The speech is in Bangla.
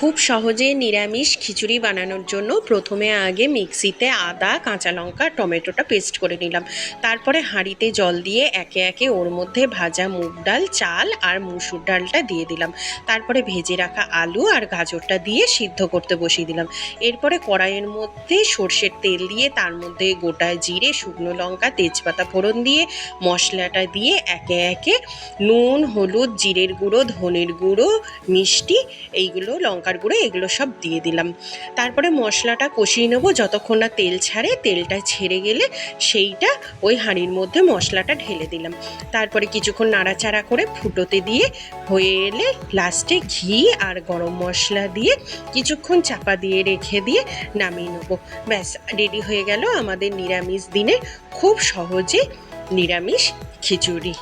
খুব সহজে নিরামিষ খিচুড়ি বানানোর জন্য প্রথমে আগে মিক্সিতে আদা, কাঁচা লঙ্কা, টমেটোটা পেস্ট করে নিলাম। তারপরে হাঁড়িতে জল দিয়ে একে একে ওর মধ্যে ভাজা মুগ ডাল, চাল আর মুসুর ডালটা দিয়ে দিলাম। তারপরে ভেজে রাখা আলু আর গাজরটা দিয়ে সিদ্ধ করতে বসিয়ে দিলাম। এরপরে কড়াইয়ের মধ্যে সর্ষের তেল দিয়ে তার মধ্যে গোটা জিরে, শুকনো লঙ্কা, তেজপাতা ফোড়ন দিয়ে মশলাটা দিয়ে একে একে নুন, হলুদ, জিরের গুঁড়ো, ধনের গুঁড়ো, মিষ্টি, এইগুলো লঙ্কার গুঁড়ো এগুলো সব দিয়ে দিলাম। তারপরে মশলাটা কষিয়ে নেবো যতক্ষণ না তেল ছাড়ে। তেলটা ছেড়ে গেলে সেইটা ওই হাঁড়ির মধ্যে মশলাটা ঢেলে দিলাম। তারপরে কিছুক্ষণ নাড়াচাড়া করে ফুটোতে দিয়ে হয়ে এলে লাস্টে ঘি আর গরম মশলা দিয়ে কিছুক্ষণ চাপা দিয়ে রেখে দিয়ে নামিয়ে নেবো। ব্যাস, রেডি হয়ে গেল আমাদের নিরামিষ দিনে খুব সহজে নিরামিষ খিচুড়ি।